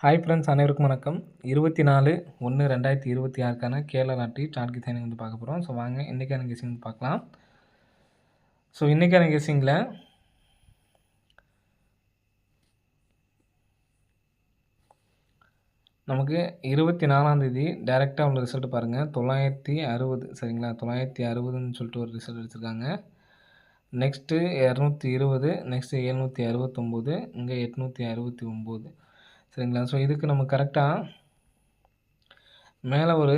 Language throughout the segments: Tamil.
ஹாய் ஃப்ரெண்ட்ஸ், அனைவருக்கும் வணக்கம். 24/1/2026க்கான கேரளா லாட்டரி சார்ட் கெஸிங் வந்து பார்க்க போகிறோம். ஸோ வாங்க இன்றைக்கான கெஸிங் பார்க்கலாம். ஸோ இன்றைக்கான கெஸிங்கில் நமக்கு 24ஆம் தேதி டைரெக்டாக உள்ள ரிசல்ட் பாருங்கள். 960 சரிங்களா, 960ன்னு சொல்லிட்டு ஒரு ரிசல்ட் எடுத்திருக்காங்க. நெக்ஸ்ட்டு 220, நெக்ஸ்ட்டு 769, இங்கே 869 சரிங்களா. ஸோ இதுக்கு நம்ம கரெக்டாக மேலே ஒரு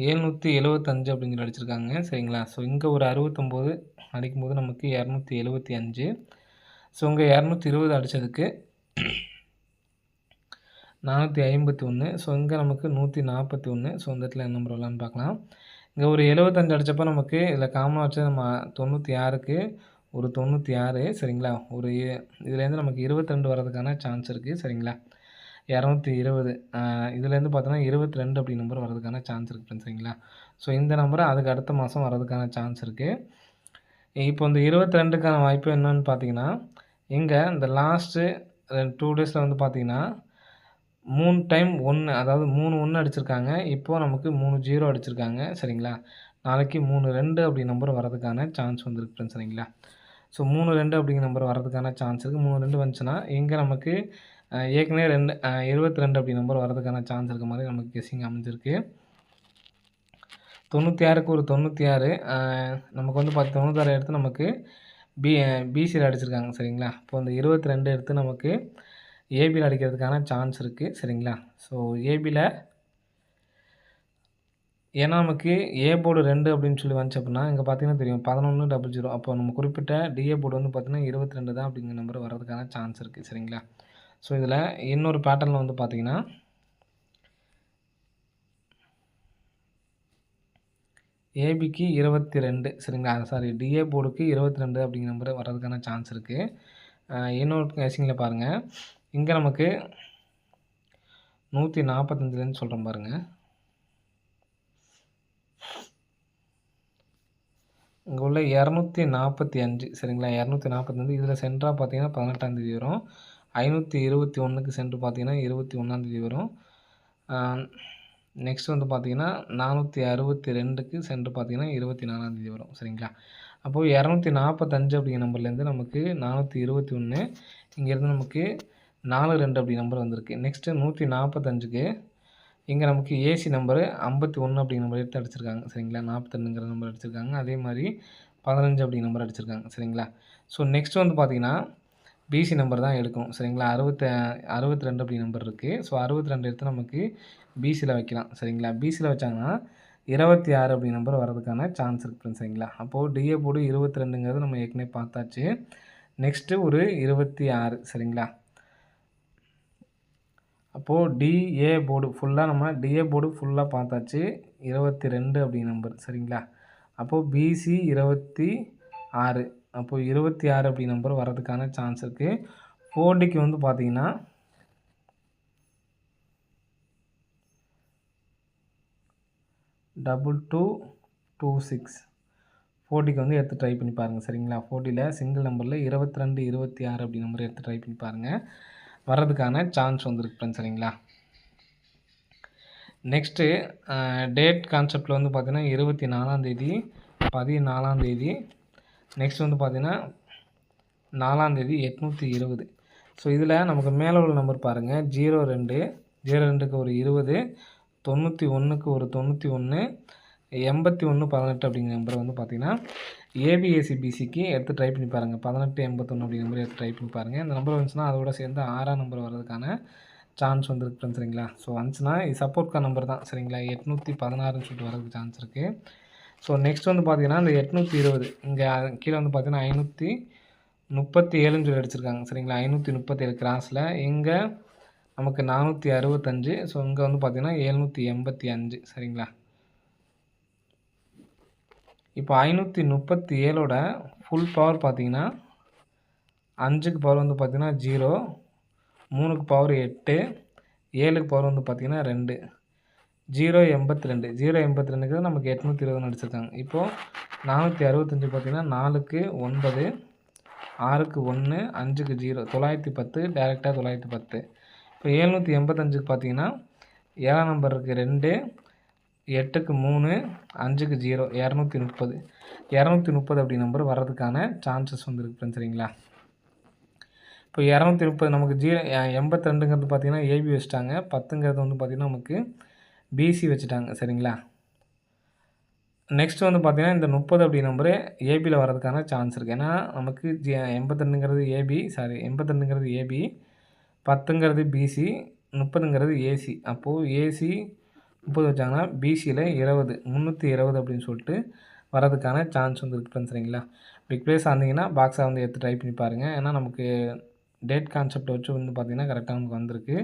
775 அப்படிங்கிற அடிச்சிருக்காங்க சரிங்களா. ஸோ இங்கே ஒரு 69 அடிக்கும்போது நமக்கு 275. ஸோ இங்கே 220 அடித்ததுக்கு 451. ஸோ இங்கே நமக்கு 141. ஸோ இந்த இடத்துல என்ன நம்பர் வரலான்னு பார்க்கலாம். இங்கே ஒரு 75 அடித்தப்போ நமக்கு இதில் காமனாக வச்சு நம்ம 96க்கு ஒரு 96 சரிங்களா. ஒரு இதுலேருந்து நமக்கு 22 வர்றதுக்கான சான்ஸ் இருக்குது சரிங்களா. 220 இதுலேருந்து பார்த்தோன்னா 22 அப்படி நம்பர் வரதுக்கான சான்ஸ் இருக்குது சரிங்களா. ஸோ இந்த நம்பரை அதுக்கு அடுத்த மாதம் வரதுக்கான சான்ஸ் இருக்குது. இப்போ இந்த 22க்கான வாய்ப்பு என்னன்னு பார்த்தீங்கன்னா, இங்கே இந்த லாஸ்ட்டு 2 டேஸில் வந்து பார்த்தீங்கன்னா 3 டைம் 1, அதாவது 3 1 அடிச்சிருக்காங்க. இப்போது நமக்கு 3 0 அடிச்சிருக்காங்க சரிங்களா. நாளைக்கு 3 2 அப்படி நம்பர் வரதுக்கான சான்ஸ் வந்துருக்கு ஃப்ரெண்ட்ஸ் சரிங்களா. ஸோ 3 2 அப்படிங்கிற நம்பர் வரதுக்கான சான்ஸ் இருக்குது. 3 2 வந்துச்சுன்னா இங்கே நமக்கு ஏற்கனவே 22 அப்படி நம்பர் வரதுக்கான சான்ஸ் இருக்க மாதிரி நமக்கு கெஸிங் அமைஞ்சிருக்கு. 96க்கு ஒரு 96 நமக்கு வந்து 96 எடுத்து நமக்கு பிசியில் அடிச்சிருக்காங்க சரிங்களா. இப்போ இந்த 22 எடுத்து நமக்கு ஏபியில் அடிக்கிறதுக்கான சான்ஸ் இருக்குது சரிங்களா. ஸோ ஏபியில் ஏன்னா நமக்கு ஏ போர்டு 2 அப்படின்னு சொல்லி வந்துச்சு அப்படின்னா இங்கே பார்த்தீங்கன்னா தெரியும் 1100. அப்போ நம்ம குறிப்பிட்ட டிஏ போர்டு வந்து பார்த்தீங்கன்னா 22 தான் அப்படிங்கிற நம்பர் வர்றதுக்கான சான்ஸ் இருக்குது சரிங்களா. ஸோ இதில் இன்னொரு பேட்டர்னில் வந்து பார்த்தீங்கன்னா ஏபிக்கு 22 சரிங்களா. சாரி, டிஏ போர்டுக்கு 22 அப்படிங்கிற நம்பர் வர்றதுக்கான சான்ஸ் இருக்குது. இன்னொரு கெஸிங்கில் பாருங்கள், இங்கே நமக்கு 145லேருந்து சொல்கிறோம் பாருங்கள். இங்கே உள்ள 245 சரிங்களா. 245 இதில் சென்டராக பார்த்தீங்கன்னா 18ஆம் தேதி வரும். 521க்கு சென்டர் பார்த்தீங்கன்னா 21ஆம் தேதி வரும். நெக்ஸ்ட் வந்து பார்த்தீங்கன்னா 462க்கு சென்டர் பார்த்தீங்கன்னா 24ஆம் தேதி வரும் சரிங்களா. அப்போது 245 அப்படிங்கிற நம்பர்லேருந்து நமக்கு 421, இங்கேருந்து நமக்கு 42 அப்படி நம்பர் வந்திருக்கு. நெக்ஸ்ட்டு 145க்கு இங்கே நமக்கு ஏசி நம்பரு 51 அப்படிங்கிற நம்பர் எடுத்து அடிச்சிருக்காங்க சரிங்களா. 42ங்கிற நம்பர் அடிச்சிருக்காங்க. அதே மாதிரி 15 அப்படிங்கிற நம்பர் அடிச்சிருக்காங்க சரிங்களா. ஸோ நெக்ஸ்ட் வந்து பார்த்தீங்கன்னா பிசி நம்பர் தான் எடுக்கணும் சரிங்களா. 62 அப்படி நம்பர் இருக்குது. ஸோ 62 எடுத்து நமக்கு பிசியில் வைக்கலாம் சரிங்களா. பிசியில் வச்சாங்கன்னா 26 அப்படி நம்பர் வரதுக்கான சான்ஸ் இருக்குது சரிங்களா. அப்போது டிஏ போர்டு 22ங்கிறது நம்ம ஏற்கனவே பார்த்தாச்சு. நெக்ஸ்ட்டு ஒரு 26 சரிங்களா. அப்போது டிஏ போர்டு ஃபுல்லாக பார்த்தாச்சு. 22 அப்படி நம்பர் சரிங்களா. அப்போது பிசி 26, அப்போது 26 அப்படி நம்பர் வரதுக்கான சான்ஸ் இருக்குது. 4டிக்கு வந்து பார்த்தீங்கன்னா 2226 4டிக்கு வந்து எடுத்து ட்ரை பண்ணி பாருங்கள் சரிங்களா. 4டியில் சிங்கிள் நம்பரில் 22 26 அப்படி நம்பர் எடுத்து ட்ரை பண்ணி பாருங்கள். வர்றதுக்கான சான்ஸ் வந்துருக்கு ஃப்ரெண்ட்ஸ் சரிங்களா. நெக்ஸ்ட்டு டேட் கான்செப்டில் வந்து பார்த்தீங்கன்னா 24ஆம் தேதி, 14ஆம் தேதி, நெக்ஸ்ட் வந்து பார்த்தீங்கன்னா 4ஆம் தேதி 820. ஸோ இதில் நமக்கு மேலே உள்ள நம்பர் பாருங்கள். 02, 02க்கு ஒரு 20, 91க்கு ஒரு 91, 81 18 அப்படிங்கிற நம்பரை வந்து பார்த்தீங்கன்னா ஏபிஎஸ்சிபிசிக்கு எடுத்து ட்ரை பண்ணி பாருங்கள். 18 81 அப்படிங்கிற நம்பர் எடுத்து ட்ரை பண்ணி பாருங்கள். இந்த நம்பர் வந்துச்சுன்னா அதோட சேர்ந்து 6ஆம் நம்பர் வர்றதுக்கான சான்ஸ் வந்துருக்கு ஃப்ரெண்ட்ஸ் சரிங்களா. ஸோ வந்துச்சுன்னா இது சப்போர்ட்கான நம்பர் தான் சரிங்களா. 816ன்னு சொல்லிட்டு வரதுக்கு சான்ஸ் இருக்குது. ஸோ நெக்ஸ்ட் வந்து பார்த்தீங்கன்னா இந்த 820 இங்கே கீழே வந்து பார்த்தீங்கன்னா 537ன்னு சொல்லி அடிச்சிருக்காங்க சரிங்களா. 537 கிராஸில் இங்கே நமக்கு 465. ஸோ இங்கே வந்து பார்த்தீங்கன்னா 785 சரிங்களா. இப்போ 537ஓட ஃபுல் பவர் பார்த்தீங்கன்னா 5க்கு பவர் வந்து பார்த்தீங்கன்னா 0, 3க்கு பவர் 8, 7க்கு பவர் வந்து பார்த்தீங்கன்னா 2, 082. 082க்கு நமக்கு 820 அடிச்சிருக்காங்க. இப்போது 465 பார்த்தீங்கன்னா 4க்கு 9, 6க்கு 1, 5க்கு 0, 910 டேரெக்டாக 910. இப்போ 785க்கு பார்த்தீங்கன்னா 7ஆம் நம்பர் இருக்குது 2, 8க்கு 3, 5க்கு 0, 230. 230 அப்படி நம்பர் வர்றதுக்கான சான்சஸ் வந்து இருக்குது ஃப்ரெண்ட்ஸ். சரிங்களா? இப்போ 230 நமக்கு 82ங்கிறது பார்த்தீங்கன்னா ஏபி வச்சுட்டாங்க. 10ங்கிறது வந்து பார்த்தீங்கன்னா நமக்கு பிசி வச்சுட்டாங்க. சரிங்களா? நெக்ஸ்ட் வந்து பார்த்தீங்கன்னா இந்த 30 அப்படி நம்பரு ஏபியில் வர்றதுக்கான சான்ஸ் இருக்குது. ஏன்னா நமக்கு 82ங்கிறது ஏபி, 82ங்கிறது ஏபி, 10ங்கிறது பிசி, 30ங்கிறது ஏசி. அப்போது ஏசி 30 வச்சாங்கன்னா பிசியில் 20, 320 அப்படின்னு சொல்லிட்டு வரதுக்கான சான்ஸ் வந்து இருக்குது ஃப்ரெண்ட்ஸ். சரிங்களா? பிக் ப்ளேஸ் ஆனீங்கன்னா பாக்ஸை வந்து எடுத்து ட்ரை பண்ணி பாருங்கள். ஏன்னா நமக்கு டேட் கான்செப்ட் வச்சு வந்து பார்த்திங்கன்னா கரெக்டாக நமக்கு வந்திருக்கு.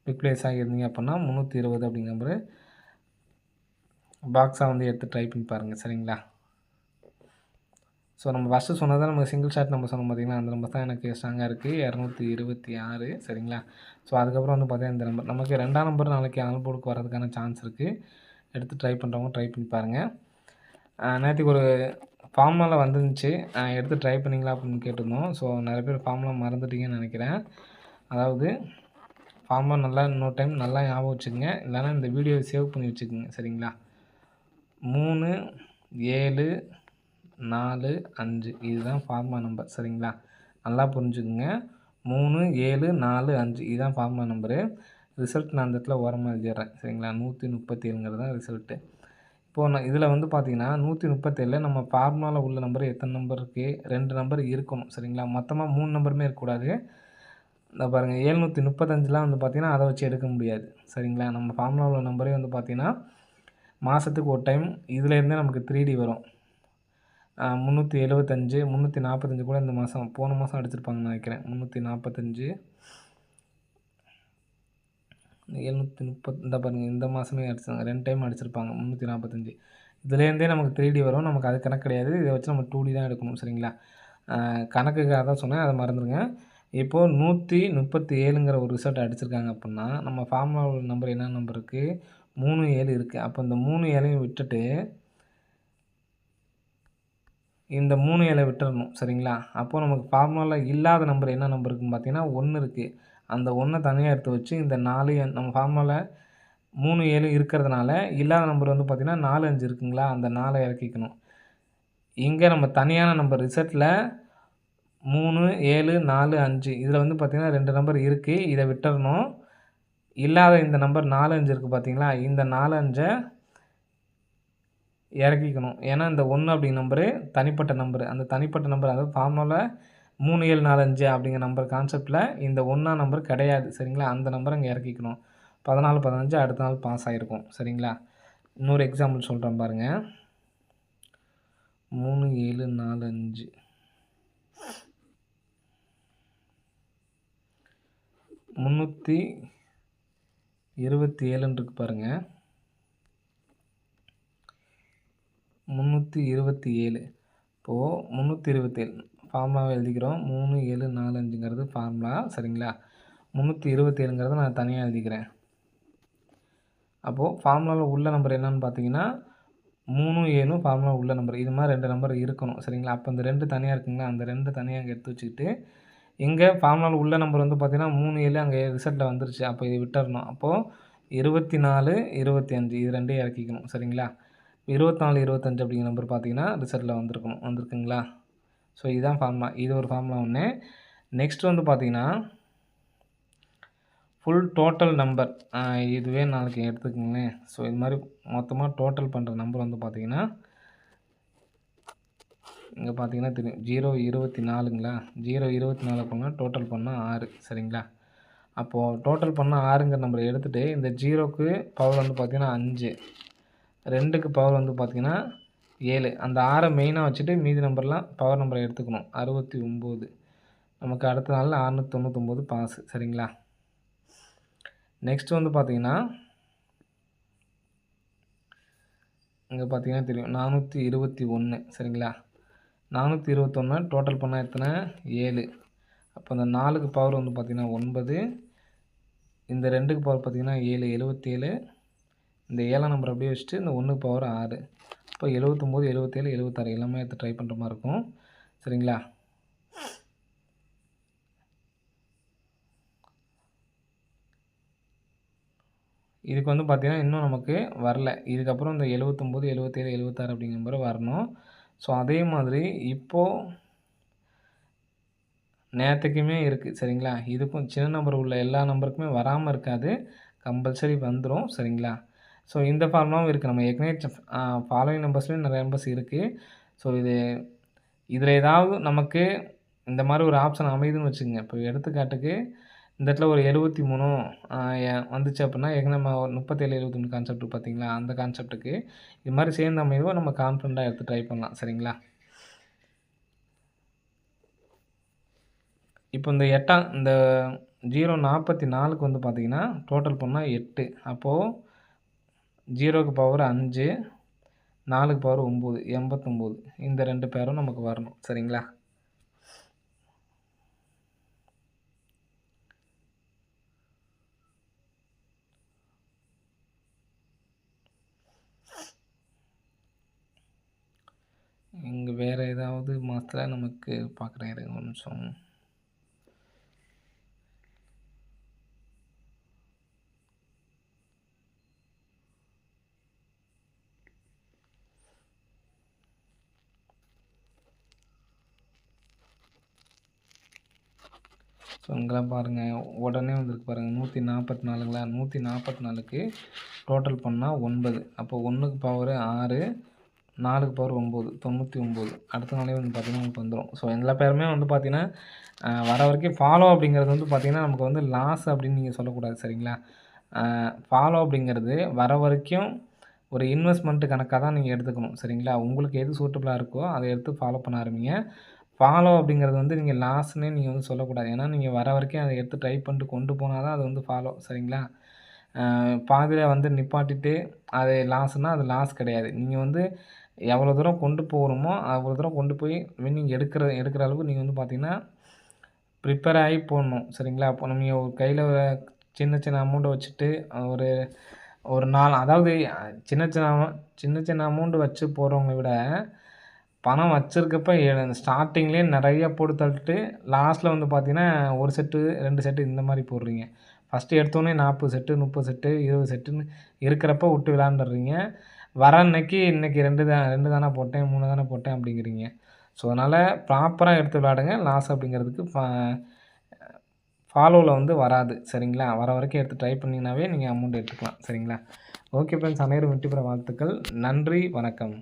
பிக் ப்ளேஸ் ஆகியிருந்தீங்க அப்படின்னா 320 அப்படிங்கிற நம்பரு பாக்ஸாக வந்து எடுத்து ட்ரை பண்ணி பாருங்கள். சரிங்களா? ஸோ நம்ம ஃபஸ்ட்டு சொன்னது தான் நம்ம சிங்கிள் ஷாட் நம்ம சொன்னோம் பார்த்திங்கன்னா, அந்த நம்பர் தான் எனக்கு ஸ்ட்ராங்காக இருக்குது 226. சரிங்களா? ஸோ அதுக்கப்புறம் வந்து பார்த்தீங்கன்னா இந்த நம்பர் நமக்கு 2ஆம் நம்பர் நாளைக்கு ஆல் போர்டுக்கு வரதுக்கான சான்ஸ் இருக்குது. எடுத்து ட்ரை பண்ணுறவங்க ட்ரை பண்ணி பாருங்கள். நேற்றுக்கு ஒரு ஃபார்முலா வந்துருந்துச்சு, எடுத்து ட்ரை பண்ணிங்களா அப்படின்னு கேட்டிருந்தோம். ஸோ நிறைய பேர் ஃபார்முலா மறந்துட்டீங்கன்னு நினைக்கிறேன். அதாவது ஃபார்முலா நல்லா இன்னொரு டைம் நல்லா ஞாபகம் வச்சுக்கோங்க, இல்லைனா இந்த வீடியோவை சேவ் பண்ணி வச்சுக்கோங்க. சரிங்களா? 3, 7, 4, 5 இதுதான் ஃபார்முலா நம்பர். சரிங்களா? நல்லா புரிஞ்சுக்குங்க. 3, 7, 4, 5 இதுதான் ஃபார்முலா நம்பரு. ரிசல்ட் நான் அந்த இடத்துல ஓரமாக எழுதிடுறேன். சரிங்களா? 137ங்கிறது தான் ரிசல்ட்டு. இப்போது நான் இதில் வந்து பார்த்தீங்கன்னா 137 நம்ம ஃபார்முலாவில் உள்ள நம்பர் எத்தனை நம்பர் இருக்குது? 2 நம்பர் இருக்கணும். சரிங்களா? மொத்தமாக 3 நம்பருமே இருக்கக்கூடாது. இந்த பாருங்கள் 735லாம் வந்து பார்த்தீங்கன்னா அதை வச்சு எடுக்க முடியாது. சரிங்களா? நம்ம ஃபார்முலாவில் உள்ள நம்பரே வந்து பார்த்தீங்கன்னா மாதத்துக்கு ஒரு டைம் இதுலேருந்தே நமக்கு 3D வரும். 375, 345 கூட இந்த மாதம் போன மாதம் அடிச்சிருப்பாங்கன்னு நினைக்கிறேன். 345, 730 இந்த பாருங்கள் இந்த மாதமே அடிச்சாங்க. 2 டைம் அடிச்சிருப்பாங்க 345. இதுலேருந்தே நமக்கு 3D வரும். நமக்கு அது கணக்கு கிடையாது. இதை வச்சு நம்ம 2D தான் எடுக்கணும். சரிங்களா? கணக்குக்காக தான் சொன்னேன், அதை மறந்துடுங்க. இப்போது 137ங்கிற ஒரு ரிசல்ட் அடிச்சிருக்காங்க அப்படின்னா நம்ம ஃபார்முலா நம்பர் என்ன நம்பர் இருக்குது? 37 இருக்குது. அப்போ இந்த 37ஐயும் விட்டுட்டு இந்த 37 விட்டுறணும். சரிங்களா? அப்போது நமக்கு ஃபார்முலாவில் இல்லாத நம்பர் என்ன நம்பர் இருக்குன்னு பார்த்தீங்கன்னா 1 இருக்குது. அந்த 1 தனியாக எடுத்து வச்சு இந்த 4 நம்ம ஃபார்முலாவில் 37 இருக்கிறதுனால இல்லாத நம்பர் வந்து பார்த்திங்கன்னா 4, 5 இருக்குங்களா, அந்த 4 இறக்கிக்கணும். இங்கே நம்ம தனியான நம்பர் ரிசல்ட்டில் 3, 7, 4, 5 இதில் வந்து பார்த்திங்கன்னா 2 நம்பர் இருக்குது. இதை விட்டுறணும். இல்லாத இந்த நம்பர் 4, 5 இருக்குது பார்த்தீங்களா, இந்த 4, 5 இறக்கிக்கணும். ஏன்னா இந்த 1 அப்படிங்கிற நம்பரு தனிப்பட்ட நம்பரு. அந்த தனிப்பட்ட நம்பர் அதாவது ஃபார்முலாவில் 3, 7, 4, 5 அப்படிங்கிற நம்பர் கான்செப்ட்டில் இந்த 1ஆம் நம்பர் கிடையாது. சரிங்களா? அந்த நம்பரை இங்கே இறக்கிக்கணும். 14, 15 அடுத்த நாள் பாஸ் ஆகிருக்கும். சரிங்களா? இன்னொரு எக்ஸாம்பிள் சொல்கிறேன் பாருங்கள். 3, 7, 4, 5 327 இருக்கு பாருங்கள். 327 இப்போது 327 ஃபார்முலாவை எழுதிக்கிறோம். 3, 7, 4, 5ங்கிறது ஃபார்முலா. சரிங்களா? 327ங்கிறத நான் தனியாக எழுதிக்கிறேன். அப்போது ஃபார்முலாவில் உள்ள நம்பர் என்னன்னு பார்த்தீங்கன்னா 3, 7 ஃபார்முலா உள்ள நம்பர். இது மாதிரி 2 நம்பர் இருக்கணும். சரிங்களா? அப்போ இந்த 2 தனியாக இருக்குங்களா, அந்த 2 தனியாக அங்கே எடுத்து வச்சுக்கிட்டு இங்கே ஃபார்முலாவில் உள்ள நம்பர் வந்து பார்த்தீங்கன்னா 3, 7 அங்கே ரிசல்ட்டில் வந்துருச்சு. அப்போ இதை விட்டுறணும். அப்போது 24, 25 இது 2 இறக்கிக்கணும். சரிங்களா? 24, 25 அப்படிங்கிற நம்பர் பார்த்தீங்கன்னா ரிசல்ட்டில் வந்திருக்குங்களா? ஸோ இதுதான் ஃபார்முலா. இது ஒரு ஃபார்முலா ஒன்று. நெக்ஸ்ட் வந்து பார்த்தீங்கன்னா ஃபுல் டோட்டல் நம்பர் இதுவே நாளைக்கு எடுத்துக்கோங்களேன். ஸோ இது மாதிரி மொத்தமாக டோட்டல் பண்ணுற நம்பர் வந்து பார்த்தீங்கன்னா இங்கே பார்த்தீங்கன்னா தெரியும் 024ங்களா, 024 பண்ணால் டோட்டல் பண்ணால் 6. சரிங்களா? அப்போது டோட்டல் பண்ணால் 6ங்கிற நம்பரை எடுத்துகிட்டு இந்த 0க்கு பவர் வந்து பார்த்தீங்கன்னா 5, 2க்கு பவர் வந்து பார்த்தீங்கன்னா 7, அந்த 6 மெயினாக வச்சுட்டு மீதி நம்பர்லாம் பவர் நம்பரை எடுத்துக்கணும். 69 நமக்கு அடுத்த நாளில் 699 பாஸ். சரிங்களா? நெக்ஸ்ட் வந்து பார்த்தீங்கன்னா இங்கே பார்த்தீங்கன்னா தெரியும் 421. சரிங்களா? 421 டோட்டல் பண்ணால் எத்தனை? 7. அப்போ இந்த 4க்கு பவர் வந்து பார்த்திங்கன்னா 9, இந்த 2க்கு பவர் பார்த்திங்கன்னா 7, 77. இந்த 7ஆம் நம்பர் அப்படியே வச்சுட்டு இந்த 1க்கு பவர் 6. இப்போ 79, 77, 76 எல்லாமே எடுத்து ட்ரை பண்ணுற மாதிரி இருக்கும். சரிங்களா? இதுக்கு வந்து பார்த்தீங்கன்னா, இன்னும் நமக்கு வரல. இதுக்கப்புறம் இந்த 79, 77, 76 அப்படிங்கிற நம்பர் வரணும். ஸோ, அதே மாதிரி இப்போ நேத்தைக்குமே இருக்கு. சரிங்களா? இதுக்கும் சின்ன நம்பர் உள்ள எல்லா நம்பருக்குமே வராம இருக்காது. கம்பல்சரி வந்துரும். சரிங்களா? ஸோ, இந்த ஃபார்முலாவும் இருக்கு. நம்ம ஏற்கனவே ஃபாலோயிங் நம்பர்ஸ்லயும் நெறைய நம்பர்ஸ் இருக்கு. ஸோ, இதில ஏதாவது நமக்கு இந்த மாரி ஒரு ஆப்ஷன் அமையுதுன்னு வச்சுக்கங்க. இப்போ எடுத்துக்காட்டுக்கு இந்த இடத்துல ஒரு 73 அ வந்துச்சு அப்புட்ன்னா, ஏற்கனவே நம்ம 37, 71 கான்செப்ட் பார்த்தீங்களா? அந்த கான்செப்ட்டுக்கு இது மாரி சேர்ந்த அமைவ நம்ம கான்ஃபிடென்ட்டா எடுத்து ட்ரை பண்ணலாம். சரிங்களா? இப்போ இந்த 044க்கு வந்து பார்த்தீங்கன்னா, டோட்டல் பண்ணா 8. அப்போ 0க்கு பவர் 5, 4க்கு பவர் 9, 89. இந்த 2 பேரும் நமக்கு வரணும். சரிங்களா? இங்க வேற ஏதாவது மாத்தல நமக்கு பார்க்குறேன் இருங்க ஒரு நிமிஷம். ஸோ இங்கலாம் பாருங்க, உடனே வந்திருக்கு பாருங்க. 144ங்களா? 144க்கு டோட்டல் பண்ணா 9. அப்போ 1க்கு பவர் 6, 4க்கு பவர் 9, 99. அடுத்த நாளே வந்து பார்த்தீங்கன்னா, நமக்கு வந்துரும். ஸோ எல்லா பேருமே வந்து பார்த்தீங்கன்னா, வர வரைக்கும் ஃபாலோ அப்படிங்கிறது வந்து பார்த்தீங்கன்னா, நமக்கு வந்து லாஸ் அப்படின்னு நீங்க சொல்லக்கூடாது. சரிங்களா? ஃபாலோ அப்படிங்கிறது வர வரைக்கும் ஒரு இன்வெஸ்ட்மெண்ட் கணக்கா தான் நீங்க எடுத்துக்கணும். சரிங்களா? உங்களுக்கு எது சூட்டபிளா இருக்கோ, அத எடுத்து ஃபாலோ பண்ண ஆரம்பிங்க. ஃபாலோ அப்படிங்கிறது வந்து நீங்க லாஸ்ன்னே நீங்க வந்து சொல்லக்கூடாது. ஏன்னா, நீங்க வர வரைக்கும் அத எடுத்து ட்ரை பண்ணிட்டு கொண்டு போனா தான் அது வந்து ஃபாலோ. சரிங்களா? பாதியில வந்து நிப்பாட்டிட்டு அது லாஸ்ன்னா, அது லாஸ் கிடையாது. நீங்க வந்து எவ்வளோ தூரம் கொண்டு போகணுமோ, அவ்வளோ தூரம் கொண்டு போய் வின்னிங் எடுக்கிற அளவுக்கு நீங்க வந்து பார்த்தீங்கன்னா, ப்ரிப்பேர் ஆகி போடணும். சரிங்களா? அப்போ நீங்க ஒரு கையில சின்ன சின்ன அமௌண்ட்ட வச்சுட்டு ஒரு ஒரு அதாவது சின்ன சின்ன அமௌண்ட் வச்சு போடுறவங்கள விட, பணம் வச்சிருக்கப்ப ஸ்டார்ட்டிங்லேயே நெறைய போட்டு தள்ளிட்டு, லாஸ்ட்ல வந்து பார்த்தீங்கன்னா, 1 செட்டு, 2 செட்டு இந்த மாரி போடுறீங்க. ஃபர்ஸ்ட்டு எடுத்தோனே 40 செட்டு, 30 செட்டு, 20 செட்டுன்னு இருக்கிறப்ப விட்டு விளையாண்டுர்றீங்க. வர அன்னைக்கு இன்னைக்கு 2 தான போட்டேன், 3 தானே போட்டேன் அப்படிங்கிறீங்க. ஸோ, அதனால ப்ராப்பரா எடுத்து விளையாடுங்க. லாஸ் அப்படிங்கிறதுக்கு ஃபாலோல வந்து வராது. சரிங்களா? வர வரைக்கும் எடுத்து ட்ரை பண்ணீங்கனாவே நீங்க அமௌண்ட் எடுத்துக்கலாம். சரிங்களா? ஓகே ஃப்ரெண்ட்ஸ், அனைவரும் வெற்றி பெற வாழ்த்துக்கள். நன்றி, வணக்கம்.